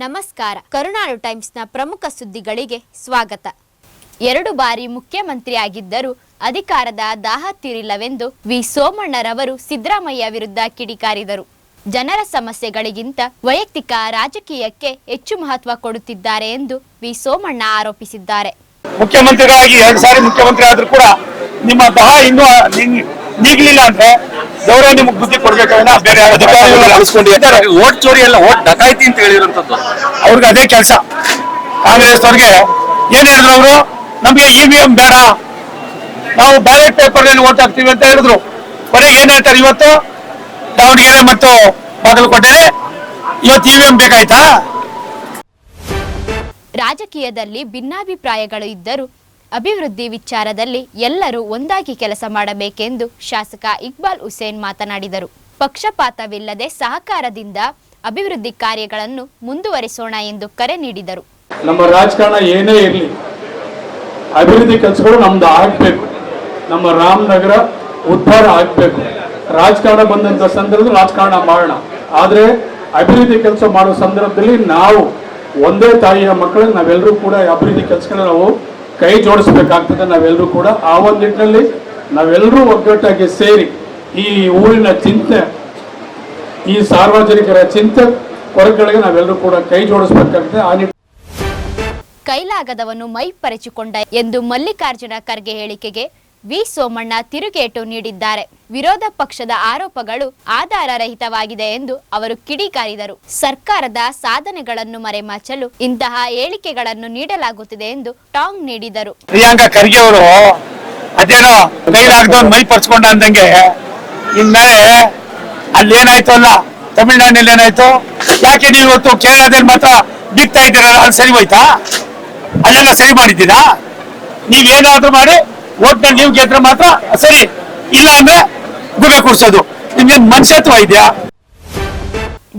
ನಮಸ್ಕಾರ. ಕರುನಾಡು ಟೈಮ್ಸ್ನ ಪ್ರಮುಖ ಸುದ್ದಿಗಳಿಗೆ ಸ್ವಾಗತ. 2 ಬಾರಿ ಮುಖ್ಯಮಂತ್ರಿಯಾಗಿದ್ದರೂ ಅಧಿಕಾರದ ದಾಹ ತೀರಿಲ್ಲವೆಂದು ವಿ ಸೋಮಣ್ಣರವರು ಸಿದ್ದರಾಮಯ್ಯ ವಿರುದ್ಧ ಕಿಡಿಕಾರಿದರು. ಜನರ ಸಮಸ್ಯೆಗಳಿಗಿಂತ ವೈಯಕ್ತಿಕ ರಾಜಕೀಯಕ್ಕೆ ಹೆಚ್ಚು ಮಹತ್ವ ಕೊಡುತ್ತಿದ್ದಾರೆ ಎಂದು ವಿ ಸೋಮಣ್ಣ ಆರೋಪಿಸಿದ್ದಾರೆ. ಮುಖ್ಯಮಂತ್ರಿಗಳಾಗಿ 2 ಸಾರಿ ಮುಖ್ಯಮಂತ್ರಿ ಆದ್ರೂ ಕೂಡ ನಿಮ್ಮ ದಾಹ ಇನ್ನೂ ನೀಗಲಿಲ್ಲ ಅಂದ್ರೆ ಗೌರವ ನಿಮಗೆ ಬುದ್ಧಿ ಕೊಡ್ಬೇಕಾದ್ರೆ ಬೇರೆ ಅಧಿಕಾರಿಗಳು ಓಟ್ ಚೋರಿ ಎಲ್ಲ ಓಟ್ ಡಕಾಯಿತಿ ಅಂತ ಹೇಳಿರುವಂತದ್ದು ಅವ್ರಿಗೆ ಅದೇ ಕೆಲಸ. ಕಾಂಗ್ರೆಸ್ ಅವ್ರಿಗೆ ಏನ್ ಹೇಳಿದ್ರು ಅವರು, ನಮ್ಗೆ EVM ಬೇಡ, ನಾವು ಬ್ಯಾಲೆಟ್ ಪೇಪರ್ ನಲ್ಲಿ ಓಟ್ ಹಾಕ್ತೀವಿ ಅಂತ ಹೇಳಿದ್ರು. ಕೊನೆಗೆ ಏನ್ ಹೇಳ್ತಾರೆ, ಇವತ್ತು ದಾವಣಗೆರೆ ಮತ್ತು ಬಾಗಲಕೋಟೆಗೆ ಇವತ್ತು EVM ಬೇಕಾಯ್ತಾ? ರಾಜಕೀಯದಲ್ಲಿ ಭಿನ್ನಾಭಿಪ್ರಾಯಗಳು ಇದ್ದರೂ ಅಭಿವೃದ್ಧಿ ವಿಚಾರದಲ್ಲಿ ಎಲ್ಲರೂ ಒಂದಾಗಿ ಕೆಲಸ ಮಾಡಬೇಕೆಂದು ಶಾಸಕ ಇಕ್ಬಾಲ್ ಹುಸೇನ್ ಮಾತನಾಡಿದರು. ಪಕ್ಷಪಾತವಿಲ್ಲದೆ ಸಹಕಾರದಿಂದ ಅಭಿವೃದ್ಧಿ ಕಾರ್ಯಗಳನ್ನು ಮುಂದುವರಿಸೋಣ ಎಂದು ಕರೆ ನೀಡಿದರು. ನಮ್ಮ ರಾಜಕಾರಣ ಏನೇ ಇರಲಿ, ಅಭಿವೃದ್ಧಿ ಕೆಲಸಗಳು ನಮ್ದು ಆಗಬೇಕು. ನಮ್ಮ ರಾಮನಗರ ಉದ್ಧಾರ ಆಗಬೇಕು. ರಾಜಕಾರಣ ಬಂದಂತ ಸಂದರ್ಭದಲ್ಲಿ ರಾಜಕಾರಣ ಮಾಡೋಣ, ಆದರೆ ಅಭಿವೃದ್ಧಿ ಕೆಲಸ ಮಾಡೋ ಸಂದರ್ಭದಲ್ಲಿ ನಾವು ಒಂದೇ ತಾಯಿಯ ಮಕ್ಕಳಿಗೆ ನಾವೆಲ್ಲರೂ ಕೂಡ ಅಭಿವೃದ್ಧಿ ಕೆಲಸಗಳನ್ನ ನಾವು ಕೈ ಜೋಡಿಸಬೇಕಾಗ್ತದೆ. ನಾವೆಲ್ಲರೂ ಕೂಡ ಆ ಒಂದು ನಿಟ್ಟಿನಲ್ಲಿ ನಾವೆಲ್ಲರೂ ಒಗ್ಗಟ್ಟಾಗಿ ಸೇರಿ ಈ ಊರಿನ ಚಿಂತೆ, ಈ ಸಾರ್ವಜನಿಕರ ಚಿಂತೆ ಕೊರಗಳಿಗೆ ನಾವೆಲ್ಲರೂ ಕೂಡ ಕೈ ಜೋಡಿಸಬೇಕಾಗ್ತದೆ. ಆ ಕೈಲಾಗದವನು ಮೈ ಪರಚಿಕೊಂಡ ಎಂದು ಮಲ್ಲಿಕಾರ್ಜುನ ಖರ್ಗೆ ಹೇಳಿಕೆಗೆ ವಿ ಸೋಮಣ್ಣ ತಿರುಗೇಟು ನೀಡಿದ್ದಾರೆ. ವಿರೋಧ ಪಕ್ಷದ ಆರೋಪಗಳು ಆಧಾರರಹಿತವಾಗಿದೆ ಎಂದು ಅವರು ಕಿಡಿಕಾರಿದರು. ಸರ್ಕಾರದ ಸಾಧನೆಗಳನ್ನು ಮರೆಮಾಚಲು ಇಂತಹ ಹೇಳಿಕೆಗಳನ್ನು ನೀಡಲಾಗುತ್ತಿದೆ ಎಂದು ಟಾಂಗ್ ನೀಡಿದರು. ಪ್ರಿಯಾಂಕಾ ಖರ್ಗೆ ಅವರು ಅದೇನೋ ಕೈಲಾಗದವನು ಮೈ ಪರ್ಚ್ಕೊಂಡ ಅಂದಂಗೆ ಇನ್ಮೇಲೆ ಅಲ್ಲಿ ಏನಾಯ್ತು ಅಲ್ಲ, ತಮಿಳುನಾಡಿನಲ್ಲಿ ಏನಾಯ್ತು, ಯಾಕೆ ನೀವು ಇವತ್ತು ಕೇರಳದಲ್ಲಿ ಮಾತ್ರ ಬಿಗ್ತಾ ಇದ್ದೀರಲ್ಲ, ಅಲ್ಲಿ ಸರಿ ಹೋಯ್ತಾ? ಅಲ್ಲೆಲ್ಲ ಸರಿ ಮಾಡಿದ್ದೀರಾ? ನೀವೇನಾದ್ರೂ ಮಾಡಿ ಓಟ್ನಲ್ಲಿ ನೀವು ಗೆದ್ರೆ ಮಾತ್ರ ಸರಿ, ಇಲ್ಲ ಅಂದ್ರೆ ಗುಬೆ ಕೂರ್ಸೋದು. ನಿಮ್ಗೆ ಮನುಷ್ಯತ್ವ ಇದೆಯಾ?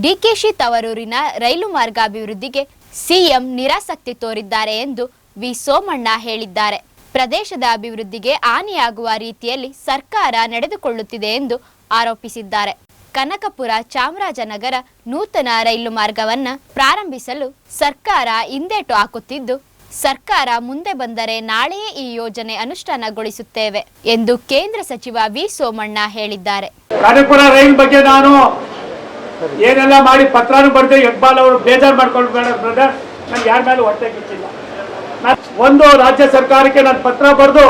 ಡಿಕೆಶಿ ತವರೂರಿನ ರೈಲು ಮಾರ್ಗ ಅಭಿವೃದ್ಧಿಗೆ ಸಿಎಂ ನಿರಾಸಕ್ತಿ ತೋರಿದ್ದಾರೆ ಎಂದು ವಿ ಸೋಮಣ್ಣ ಹೇಳಿದ್ದಾರೆ. ಪ್ರದೇಶದ ಅಭಿವೃದ್ಧಿಗೆ ಹಾನಿಯಾಗುವ ರೀತಿಯಲ್ಲಿ ಸರ್ಕಾರ ನಡೆದುಕೊಳ್ಳುತ್ತಿದೆ ಎಂದು ಆರೋಪಿಸಿದ್ದಾರೆ. ಕನಕಪುರ ಚಾಮರಾಜನಗರ ನೂತನ ರೈಲು ಮಾರ್ಗವನ್ನು ಪ್ರಾರಂಭಿಸಲು ಸರ್ಕಾರ ಹಿಂದೇಟು ಹಾಕುತ್ತಿದ್ದು, ಸರ್ಕಾರ ಮುಂದೆ ಬಂದರೆ ನಾಳೆಯೇ ಈ ಯೋಜನೆ ಅನುಷ್ಠಾನಗೊಳಿಸುತ್ತೇವೆ ಎಂದು ಕೇಂದ್ರ ಸಚಿವ ವಿ ಸೋಮಣ್ಣ ಹೇಳಿದ್ದಾರೆ. ಕನಕಪುರ ರೈಲ್ ಬಗ್ಗೆ ನಾನು ಏನೆಲ್ಲ ಮಾಡಿ ಪತ್ರನೂ ಬರೆದೆ. ಇಕ್ಬಾಲ್ ಅವರು ಬೇಜಾರು ಮಾಡ್ಕೊಳ್ಬೇಡ ಬ್ರದರ್, ನಾನು ಯಾರ ಮೇಲೆ ಹೊಟ್ಟೆ ಕಿಚ್ಚಿಲ್ಲ. ಒಂದು ರಾಜ್ಯ ಸರ್ಕಾರಕ್ಕೆ ನಾನು ಪತ್ರ ಬರೆದು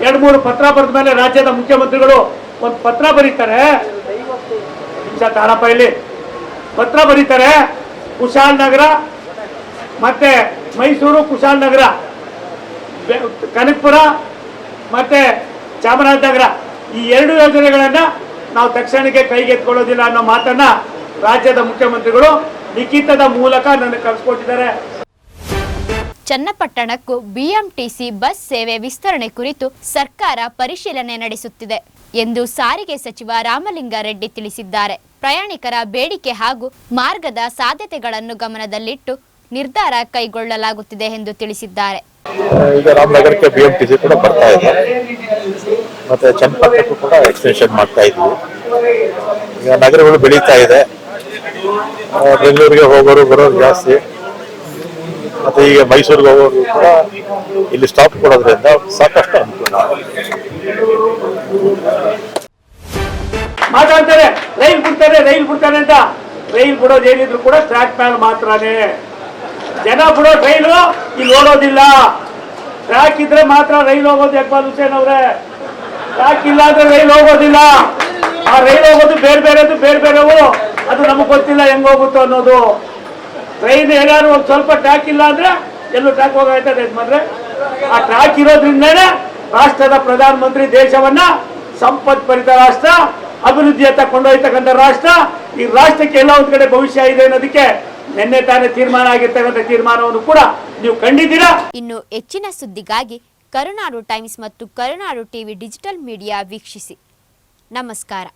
2-3 ಪತ್ರ ಬರೆದ ಮೇಲೆ ರಾಜ್ಯದ ಮುಖ್ಯಮಂತ್ರಿಗಳು ಒಂದು ಪತ್ರ ಬರೀತಾರೆ. ತಾಳಪ್ಪ ಇಲ್ಲಿ ಪತ್ರ ಬರೀತಾರೆ. ಕುಶಾಲನಗರ ಮತ್ತೆ ಮೈಸೂರು, ಕುಶಾಲನಗರ, ಕನಕಪುರ ಮತ್ತೆ ಚಾಮರಾಜನಗರ, ಈ 2 ಯೋಜನೆಗಳನ್ನ ನಾವು ತಕ್ಷಣಕ್ಕೆ ಕೈಗೆತ್ಕೊಳ್ಳೋದಿಲ್ಲ ಅನ್ನೋ ಮಾತನ್ನ ರಾಜ್ಯದ ಮುಖ್ಯಮಂತ್ರಿಗಳು ಲಿಖಿತದ ಮೂಲಕ ನನಗೆ ಕಳಿಸ್ಕೊಟ್ಟಿದ್ದಾರೆ. ಚನ್ನಪಟ್ಟಣಕ್ಕೂ ಬಿಎಂಟಿಸಿ ಬಸ್ ಸೇವೆ ವಿಸ್ತರಣೆ ಕುರಿತು ಸರ್ಕಾರ ಪರಿಶೀಲನೆ ನಡೆಸುತ್ತಿದೆ ಎಂದು ಸಾರಿಗೆ ಸಚಿವ ರಾಮಲಿಂಗಾರೆಡ್ಡಿ ತಿಳಿಸಿದ್ದಾರೆ. ಪ್ರಯಾಣಿಕರ ಬೇಡಿಕೆ ಹಾಗೂ ಮಾರ್ಗದ ಸಾಧ್ಯತೆಗಳನ್ನು ಗಮನದಲ್ಲಿಟ್ಟು ನಿರ್ಧಾರ ಕೈಗೊಳ್ಳಲಾಗುತ್ತಿದೆ ಎಂದು ತಿಳಿಸಿದ್ದಾರೆ. ಈಗ ರಾಮನಗರಕ್ಕೆ ಬಿಎಂಟಿಸಿ ಕೂಡ ಬರ್ತಾ ಇದೆ, ಮತ್ತೆ ಚನ್ನಪಟ್ಟಣಕ್ಕೂ ಕೂಡ ಎಕ್ಸ್ಟೆನ್ಷನ್ ಮಾಡ್ತಾ ಇದ್ವಿ. ಈಗ ನಗರಗಳು ಬೆಳೀತಾ ಇದೆ, ಬೆಂಗಳೂರಿಗೆ ಹೋಗೋರು ಬರೋರು ಜಾಸ್ತಿ, ಮತ್ತೆ ಈಗ ಮೈಸೂರಿಗೆ ಹೋಗೋರು ಕೂಡ ಇಲ್ಲಿ ಸ್ಟಾಪ್ ಕೊಡೋದ್ರಿಂದ ಸಾಕಷ್ಟು ಅನುಕೂಲ. ಮಾತಾಡ್ತಾರೆ ರೈಲ್ ಬಿಡ್ತಾರೆ ಅಂತ. ರೈಲ್ ಬಿಡೋದು ಏನಿದ್ರು ಕೂಡ ಟ್ರ್ಯಾಕ್ ಮೇಲೆ ಮಾತ್ರನೇ. ಜನ ಬಿಡೋ ರೈಲು ಇಲ್ಲಿ ಓಡೋದಿಲ್ಲ. ಟ್ರ್ಯಾಕ್ ಇದ್ರೆ ಮಾತ್ರ ರೈಲ್ ಹೋಗೋದು. ಇಕ್ಬಾಲ್ ಹುಸೇನ್ ಅವರೇ, ಟ್ರ್ಯಾಕ್ ಇಲ್ಲ ಅಂದ್ರೆ ರೈಲ್ ಹೋಗೋದಿಲ್ಲ. ಆ ರೈಲ್ ಹೋಗೋದು ಬೇರೆ ಬೇರೆವು, ಅದು ನಮಗೆ ಗೊತ್ತಿಲ್ಲ ಹೆಂಗ್ ಹೋಗುತ್ತೋ ಅನ್ನೋದು. ಟ್ರೈನ್ ಏನಾದ್ರು ಒಂದು ಸ್ವಲ್ಪ ಟ್ರ್ಯಾಕ್ ಇಲ್ಲ ಅಂದ್ರೆ ಎಲ್ಲೂ ಟ್ರ್ಯಾಕ್ ಹೋಗಾಯ್ತದೆ ಯಜಮಾನ್ರೆ. ಆ ಟ್ರ್ಯಾಕ್ ಇರೋದ್ರಿಂದನೇ ರಾಷ್ಟ್ರದ ಪ್ರಧಾನಮಂತ್ರಿ ದೇಶವನ್ನ ಸಂಪತ್ಭರಿತ ರಾಷ್ಟ್ರ, ಅಭಿವೃದ್ಧಿಯತ್ತ ಕೊಂಡೊಯ್ತಕ್ಕಂಥ ರಾಷ್ಟ್ರ. ಈ ರಾಷ್ಟ್ರಕ್ಕೆ ಎಲ್ಲ ಒಂದ್ ಕಡೆ ಭವಿಷ್ಯ ಇದೆ ಅನ್ನೋದಕ್ಕೆ ನಿನ್ನೆ ತಾನೇ ತೀರ್ಮಾನ ಆಗಿರ್ತಕ್ಕಂಥ ತೀರ್ಮಾನವನ್ನು ಕೂಡ ನೀವು ಕಂಡಿದ್ದೀರಾ. ಇನ್ನು ಹೆಚ್ಚಿನ ಸುದ್ದಿಗಾಗಿ ಕರುನಾಡು ಟೈಮ್ಸ್ ಮತ್ತು ಕರುನಾಡು ಟಿವಿ ಡಿಜಿಟಲ್ ಮೀಡಿಯಾ ವೀಕ್ಷಿಸಿ. ನಮಸ್ಕಾರ.